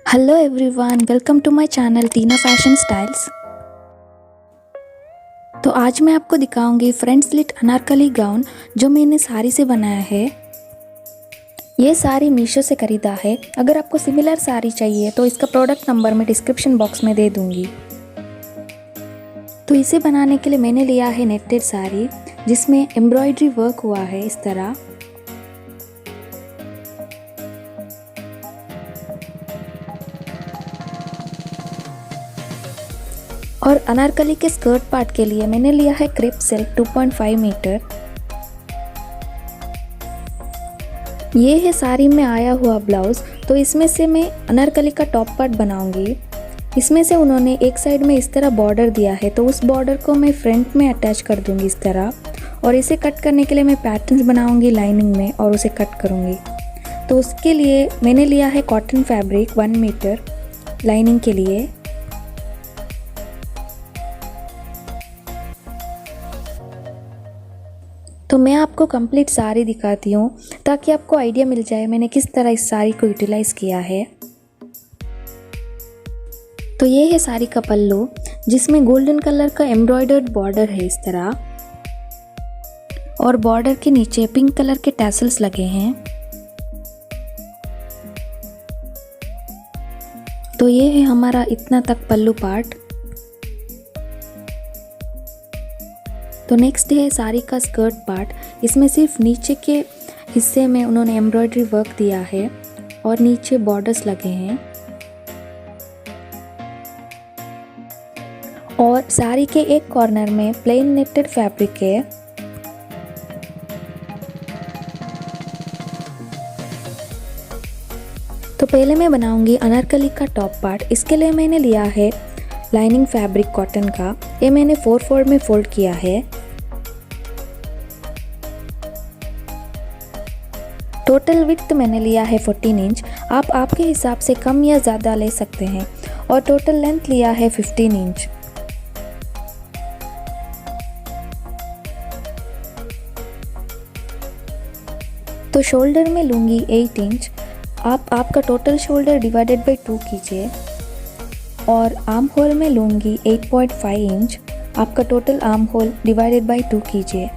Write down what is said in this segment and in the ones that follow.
Hello everyone, welcome to my channel Tina fashion styles. तो आज मैं आपको दिखाऊंगी फ्रंट स्लिट अनारकली गाउन जो मैंने साड़ी से बनाया है। ये साड़ी मीशो से खरीदा है। अगर आपको सिमिलर साड़ी चाहिए तो इसका प्रोडक्ट नंबर मैं डिस्क्रिप्शन बॉक्स में दे दूंगी। तो इसे बनाने के लिए मैंने लिया है नेटेड साड़ी जिसमें एम्ब्रॉयडरी वर्क हुआ है इस तरह। और अनारकली के स्कर्ट पार्ट के लिए मैंने लिया है क्रेप सिल्क 2.5 मीटर। ये है साड़ी में आया हुआ ब्लाउज। तो इसमें से मैं अनारकली का टॉप पार्ट बनाऊंगी। इसमें से उन्होंने एक साइड में इस तरह बॉर्डर दिया है तो उस बॉर्डर को मैं फ्रंट में अटैच कर दूंगी इस तरह। और इसे कट करने के लिए मैं पैटर्न्स बनाऊंगी लाइनिंग में और उसे कट करूंगी। तो उसके लिए मैंने लिया है कॉटन फैब्रिक 1 मीटर लाइनिंग के लिए। तो मैं आपको कंप्लीट साड़ी दिखाती हूँ ताकि आपको आइडिया मिल जाए मैंने किस तरह इस साड़ी को यूटिलाइज किया है। तो ये है साड़ी का पल्लू जिसमें गोल्डन कलर का एम्ब्रॉयडर्ड बॉर्डर है इस तरह। और बॉर्डर के नीचे पिंक कलर के टैसल्स लगे हैं। तो ये है हमारा इतना तक पल्लू पार्ट। तो नेक्स्ट है साड़ी का स्कर्ट पार्ट। इसमें सिर्फ नीचे के हिस्से में उन्होंने एम्ब्रॉयडरी वर्क दिया है और नीचे बॉर्डर्स लगे हैं। और साड़ी के एक कॉर्नर में प्लेन नेटेड फैब्रिक है। तो पहले मैं बनाऊंगी अनारकली का टॉप पार्ट। इसके लिए मैंने लिया है लाइनिंग फैब्रिक कॉटन का। ये मैंने 4/4 में फोल्ड किया है। टोटल विड्थ मैंने लिया है 14 इंच। आप आपके हिसाब से कम या ज़्यादा ले सकते हैं। और टोटल लेंथ लिया है 15 इंच। तो शोल्डर में लूँगी 8 इंच। आप आपका टोटल शोल्डर डिवाइडेड बाई 2 कीजिए। और आर्म होल में लूँगी 8.5 इंच। आपका total arm hole divided by 2 कीजिए।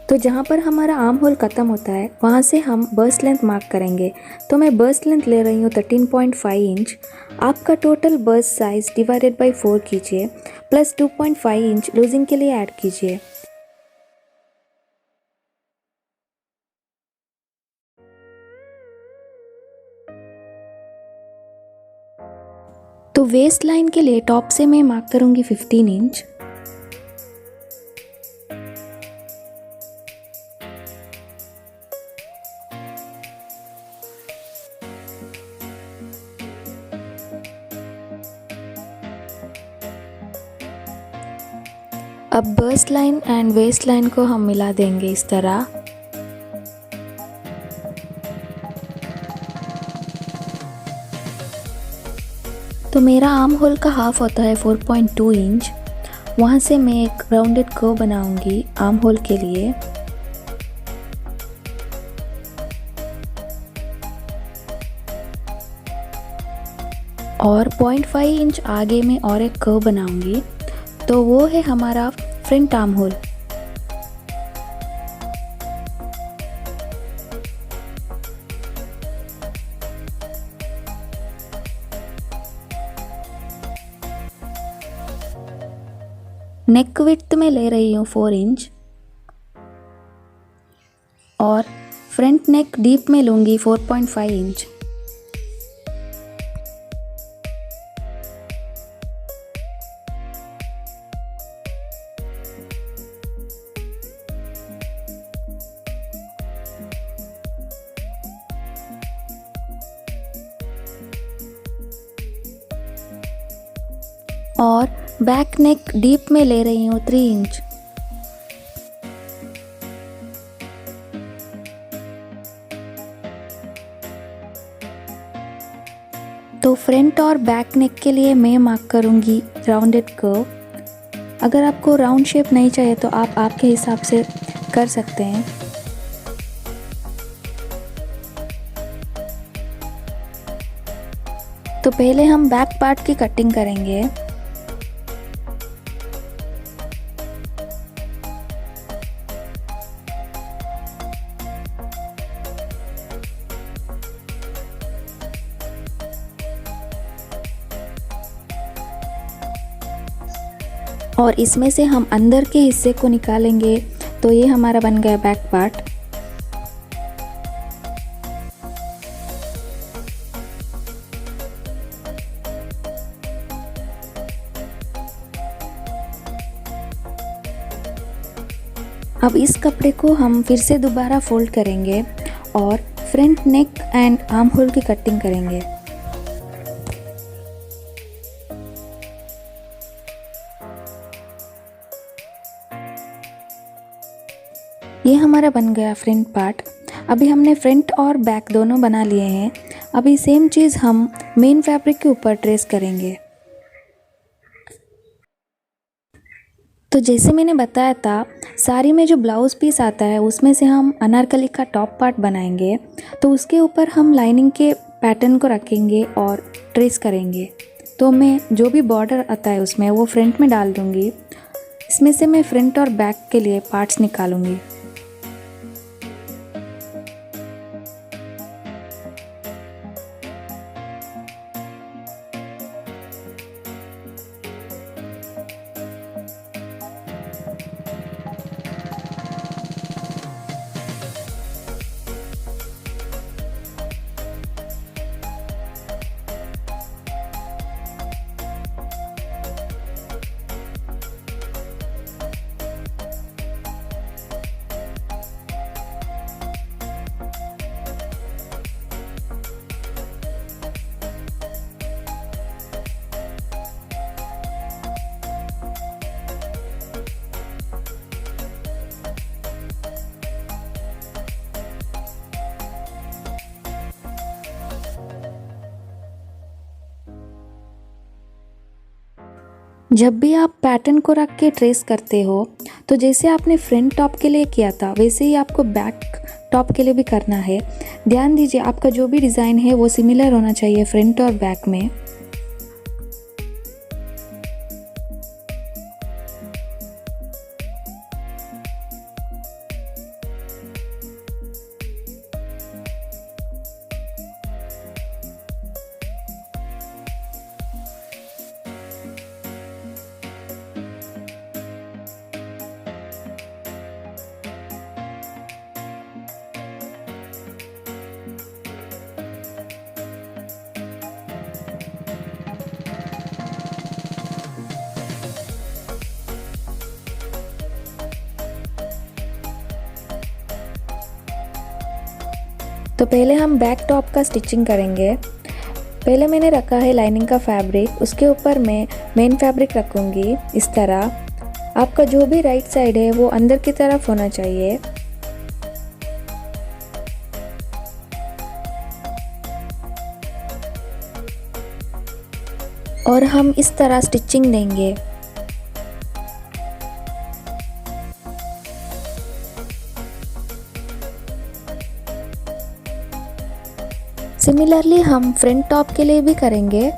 तो जहाँ पर हमारा आर्म होल ख़त्म होता है वहाँ से हम बस्ट लेंथ मार्क करेंगे। तो मैं बस्ट लेंथ ले रही हूँ 13.5 इंच। आपका total bust size divided by 4 कीजिए प्लस 2.5 इंच लूजिंग के लिए ऐड कीजिए। तो वेस्ट लाइन के लिए टॉप से मैं मार्क करूँगी 15 इंच। अब bust line and waist line को हम मिला देंगे इस तरह। तो मेरा आर्म होल का हाफ होता है 4.2 इंच। वहाँ से मैं एक राउंडेड कर्व बनाऊंगी आर्म होल के लिए। और 0.5 इंच आगे में और एक कर्व बनाऊंगी। तो वो है हमारा फ्रंट आर्म होल। नेक विड्थ में ले रही हूँ 4 इंच। और फ्रंट नेक डीप में लूँगी 4.5 इंच। और बैक नेक डीप में ले रही हूँ 3 इंच। तो फ्रंट और बैक नेक के लिए मैं मार्क करूँगी राउंडेड कर्व। अगर आपको राउंड शेप नहीं चाहिए तो आप आपके हिसाब से कर सकते हैं। तो पहले हम बैक पार्ट की कटिंग करेंगे। और इसमें से हम अंदर के हिस्से को निकालेंगे। तो ये हमारा बन गया बैक पार्ट। अब इस कपड़े को हम फिर से दोबारा फोल्ड करेंगे और front neck and arm hole की कटिंग करेंगे। ये हमारा बन गया फ्रंट पार्ट। अभी हमने फ्रंट और बैक दोनों बना लिए हैं। अभी सेम चीज़ हम मेन फैब्रिक के ऊपर ट्रेस करेंगे। तो जैसे मैंने बताया था, साड़ी में जो ब्लाउज़ पीस आता है उसमें से हम अनारकली का टॉप पार्ट बनाएंगे। तो उसके ऊपर हम लाइनिंग के पैटर्न को रखेंगे और ट्रेस करेंगे। तो मैं जो भी बॉर्डर आता है उसमें वो फ्रंट में डाल दूँगी। इसमें से मैं फ्रंट और बैक के लिए पार्ट्स निकालूँगी। जब भी आप पैटर्न को रख के ट्रेस करते हो तो जैसे आपने फ्रंट टॉप के लिए किया था वैसे ही आपको बैक टॉप के लिए भी करना है। ध्यान दीजिए आपका जो भी डिज़ाइन है वो सिमिलर होना चाहिए फ्रंट और बैक में। तो पहले हम बैक टॉप का स्टिचिंग करेंगे। पहले मैंने रखा है लाइनिंग का फैब्रिक, उसके ऊपर मैं मेन फैब्रिक रखूँगी इस तरह। आपका जो भी राइट साइड है वो अंदर की तरफ होना चाहिए। और हम इस तरह स्टिचिंग देंगे। सिमिलरली हम फ्रंट टॉप के लिए भी करेंगे।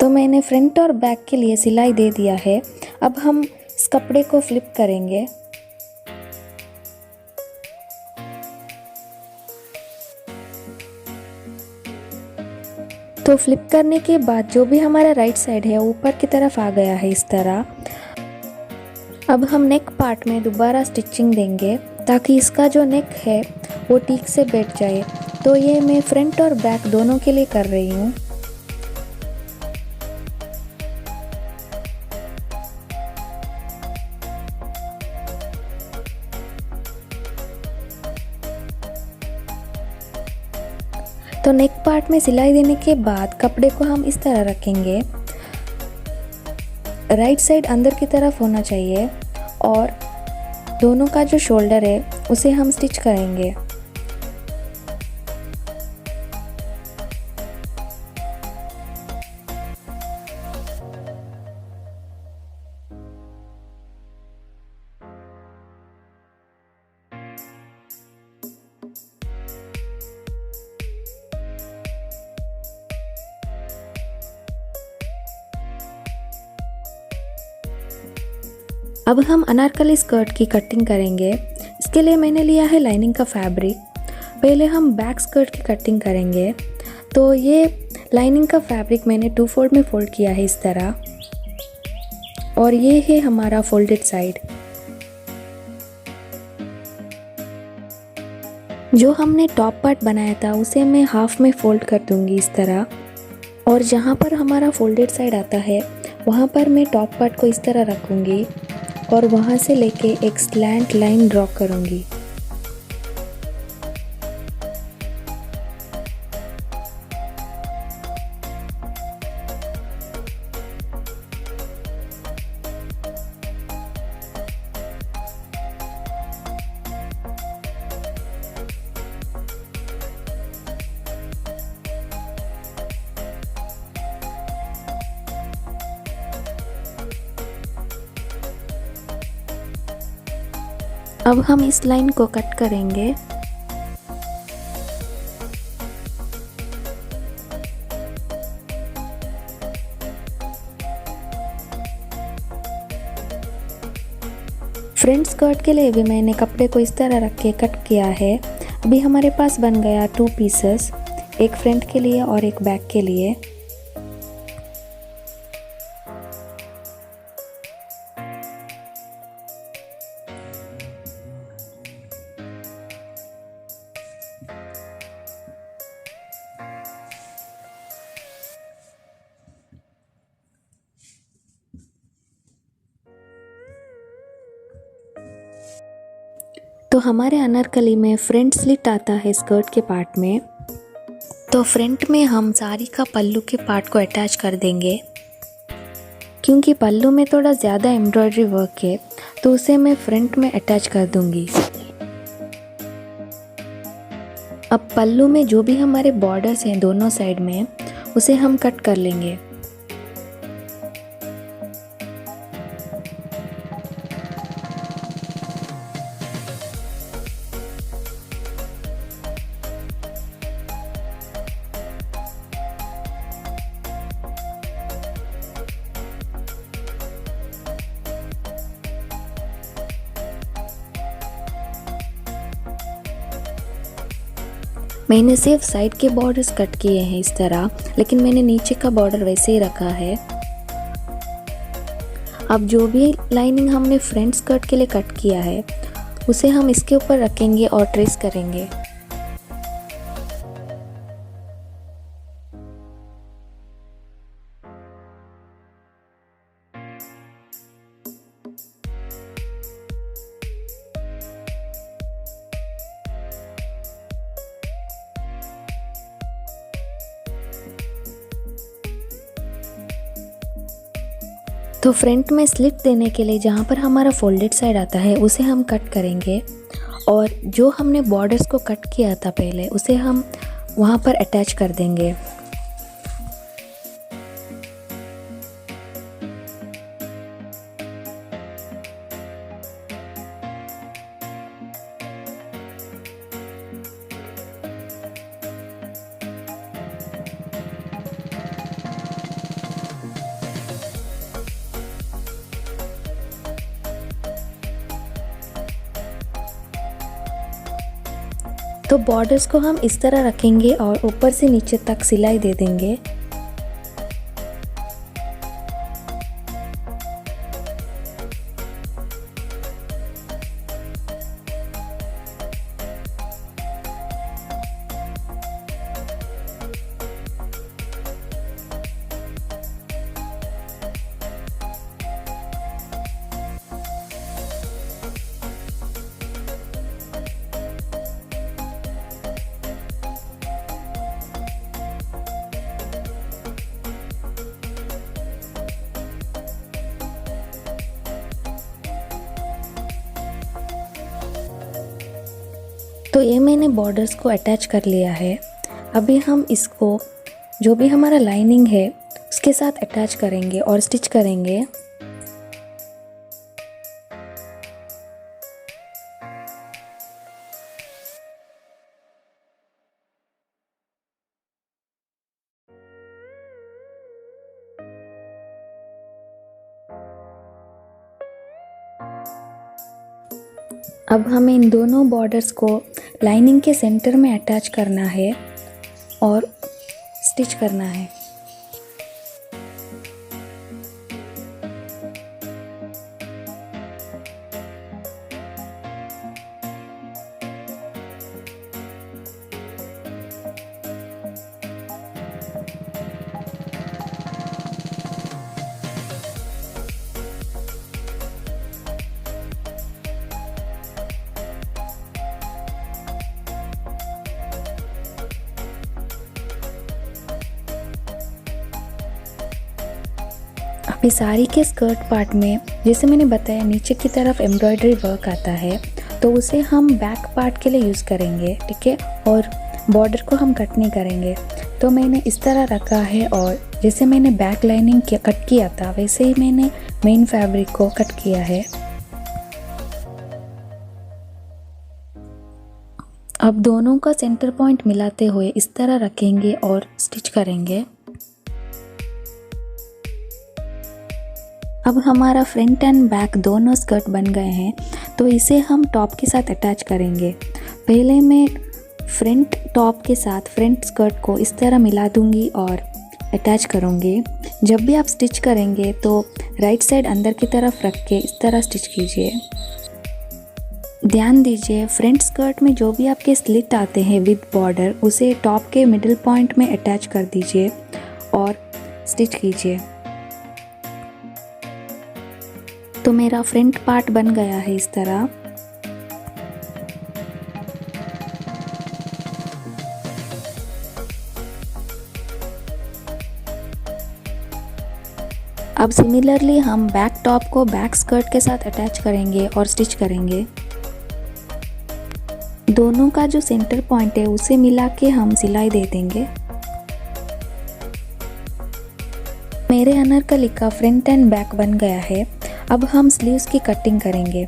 तो मैंने फ्रंट और बैक के लिए सिलाई दे दिया है। अब हम इस कपड़े को फ्लिप करेंगे। तो फ्लिप करने के बाद जो भी हमारा राइट साइड है ऊपर की तरफ आ गया है इस तरह। अब हम नेक पार्ट में दोबारा स्टिचिंग देंगे ताकि इसका जो नेक है वो ठीक से बैठ जाए। तो ये मैं फ्रंट और बैक दोनों के लिए कर रही हूँ। तो नेक पार्ट में सिलाई देने के बाद कपड़े को हम इस तरह रखेंगे। राइट साइड अंदर की तरफ होना चाहिए और दोनों का जो शोल्डर है उसे हम स्टिच करेंगे। अब हम अनारकली स्कर्ट की कटिंग करेंगे। इसके लिए मैंने लिया है लाइनिंग का फैब्रिक। पहले हम बैक स्कर्ट की कटिंग करेंगे। तो ये लाइनिंग का फैब्रिक मैंने 2 फोल्ड में फोल्ड किया है इस तरह, और ये है हमारा फोल्डेड साइड। जो हमने टॉप पार्ट बनाया था उसे मैं हाफ में फोल्ड कर दूंगी इस तरह, और जहाँ पर हमारा फोल्डेड साइड आता है वहाँ पर मैं टॉप पार्ट को इस तरह रखूँगी और वहाँ से लेके एक स्लैंट लाइन ड्रॉ करूँगी। अब हम इस लाइन को कट करेंगे। फ्रंट स्कर्ट के लिए भी मैंने कपड़े को इस तरह रख के कट किया है। अभी हमारे पास बन गया 2 पीसेस, एक फ्रंट के लिए और एक बैक के लिए। तो हमारे अनारकली में फ्रंट स्लिट आता है स्कर्ट के पार्ट में। तो फ्रंट में हम साड़ी का पल्लू के पार्ट को अटैच कर देंगे। क्योंकि पल्लू में थोड़ा ज़्यादा एम्ब्रॉयडरी वर्क है तो उसे मैं फ्रंट में अटैच कर दूंगी। अब पल्लू में जो भी हमारे बॉर्डर्स हैं दोनों साइड में उसे हम कट कर लेंगे। मैंने सिर्फ साइड के बॉर्डर्स कट किए हैं इस तरह, लेकिन मैंने नीचे का बॉर्डर वैसे ही रखा है। अब जो भी लाइनिंग हमने फ्रंट स्कर्ट के लिए कट किया है उसे हम इसके ऊपर रखेंगे और ट्रेस करेंगे। तो फ्रंट में स्लिट देने के लिए जहाँ पर हमारा फोल्डेड साइड आता है उसे हम कट करेंगे, और जो हमने बॉर्डर्स को कट किया था पहले उसे हम वहाँ पर अटैच कर देंगे। तो बॉर्डर्स को हम इस तरह रखेंगे और ऊपर से नीचे तक सिलाई दे देंगे। तो ये मैंने बॉर्डर्स को अटैच कर लिया है। अभी हम इसको जो भी हमारा लाइनिंग है उसके साथ अटैच करेंगे और स्टिच करेंगे। अब हमें इन दोनों बॉर्डर्स को लाइनिंग के सेंटर में अटैच करना है और स्टिच करना है। अभी साड़ी के स्कर्ट पार्ट में जैसे मैंने बताया नीचे की तरफ एम्ब्रॉयडरी वर्क आता है, तो उसे हम बैक पार्ट के लिए यूज़ करेंगे, ठीक है। और बॉर्डर को हम कट नहीं करेंगे। तो मैंने इस तरह रखा है और जैसे मैंने बैक लाइनिंग कट किया था वैसे ही मैंने मेन फैब्रिक को कट किया है। अब दोनों का सेंटर पॉइंट मिलाते हुए इस तरह रखेंगे और स्टिच करेंगे। अब हमारा फ्रंट एंड बैक दोनों स्कर्ट बन गए हैं, तो इसे हम टॉप के साथ अटैच करेंगे। पहले मैं फ्रंट टॉप के साथ फ्रंट स्कर्ट को इस तरह मिला दूंगी और अटैच करूंगी। जब भी आप स्टिच करेंगे तो राइट साइड अंदर की तरफ रख के इस तरह स्टिच कीजिए। ध्यान दीजिए, फ्रंट स्कर्ट में जो भी आपके स्लिट आते हैं विद बॉर्डर उसे टॉप के मिडिल पॉइंट में अटैच कर दीजिए और स्टिच कीजिए। तो मेरा फ्रंट पार्ट बन गया है इस तरह। अब सिमिलरली हम बैक टॉप को बैक स्कर्ट के साथ अटैच करेंगे और स्टिच करेंगे। दोनों का जो सेंटर पॉइंट है उसे मिला के हम सिलाई दे देंगे। मेरे अनारकली का फ्रंट एंड बैक बन गया है। अब हम स्लीव्स की कटिंग करेंगे।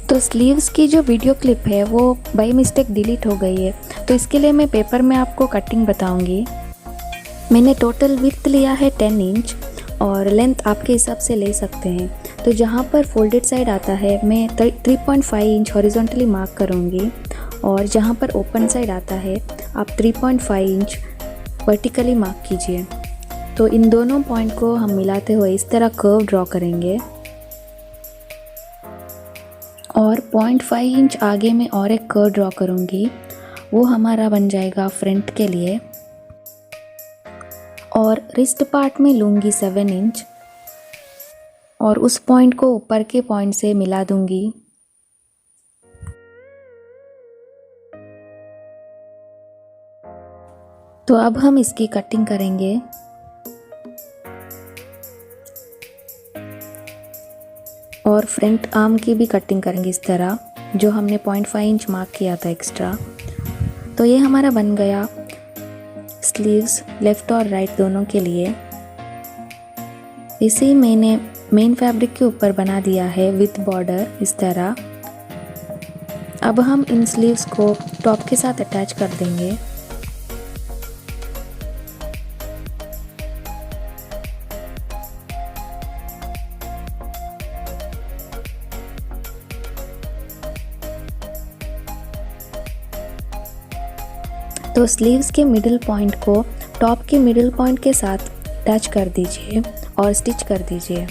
तो स्लीव्स की जो वीडियो क्लिप है वो बाय मिस्टेक डिलीट हो गई है, तो इसके लिए मैं पेपर में आपको कटिंग बताऊंगी। मैंने टोटल विड्थ लिया है 10 इंच और लेंथ आपके हिसाब से ले सकते हैं। तो जहाँ पर फोल्डेड साइड आता है मैं 3.5 इंच हॉरिजॉन्टली मार्क करूँगी और जहाँ पर ओपन साइड आता है आप 3.5 इंच वर्टिकली मार्क कीजिए। तो इन दोनों पॉइंट को हम मिलाते हुए इस तरह कर्व ड्रॉ करेंगे और 0.5 इंच आगे में और एक कर्व ड्रॉ करूँगी, वो हमारा बन जाएगा फ्रंट के लिए। और रिस्ट पार्ट में लूँगी 7 इंच और उस पॉइंट को ऊपर के पॉइंट से मिला दूँगी। तो अब हम इसकी कटिंग करेंगे। और फ्रंट आर्म की भी कटिंग करेंगे इस तरह, जो हमने 0.5 इंच मार्क किया था एक्स्ट्रा। तो ये हमारा बन गया स्लीव्स लेफ़्ट और राइट दोनों के लिए। इसे मैंने मेन फैब्रिक के ऊपर बना दिया है विद बॉर्डर इस तरह। अब हम इन स्लीव्स को टॉप के साथ अटैच कर देंगे। तो स्लीव्स के मिडिल पॉइंट को टॉप के मिडिल पॉइंट के साथ अटैच कर दीजिए और स्टिच कर दीजिए।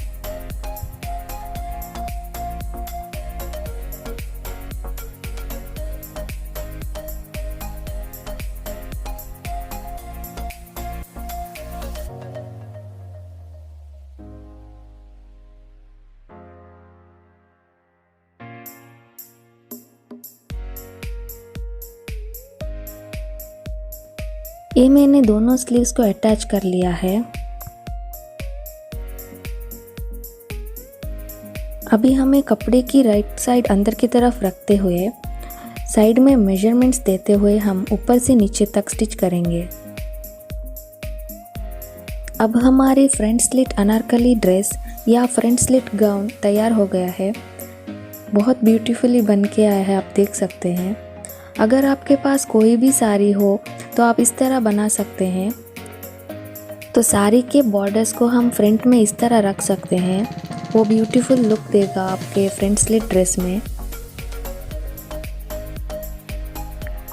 ये मैंने दोनों स्लीव्स को अटैच कर लिया है। अभी हमें कपड़े की राइट साइड अंदर की तरफ रखते हुए साइड में मेजरमेंट्स देते हुए हम ऊपर से नीचे तक स्टिच करेंगे। अब हमारी फ्रंट स्लिट अनारकली ड्रेस या फ्रंट स्लिट गाउन तैयार हो गया है। बहुत ब्यूटीफुली बन के आया है, आप देख सकते हैं। अगर आपके पास कोई भी साड़ी हो तो आप इस तरह बना सकते हैं। तो साड़ी के बॉर्डर्स को हम फ्रंट में इस तरह रख सकते हैं, वो ब्यूटीफुल लुक देगा आपके फ्रंट स्लिट ड्रेस में।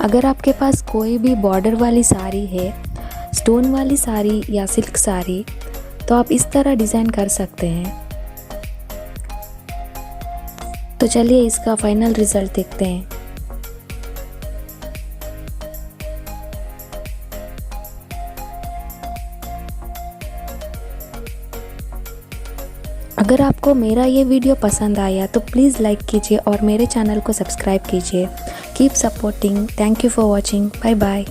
अगर आपके पास कोई भी बॉर्डर वाली साड़ी है, स्टोन वाली साड़ी या सिल्क साड़ी, तो आप इस तरह डिज़ाइन कर सकते हैं। तो चलिए इसका फाइनल रिजल्ट देखते हैं। अगर आपको मेरा ये वीडियो पसंद आया तो प्लीज़ लाइक कीजिए और मेरे चैनल को सब्सक्राइब कीजिए। Keep supporting. Thank you for watching. Bye bye.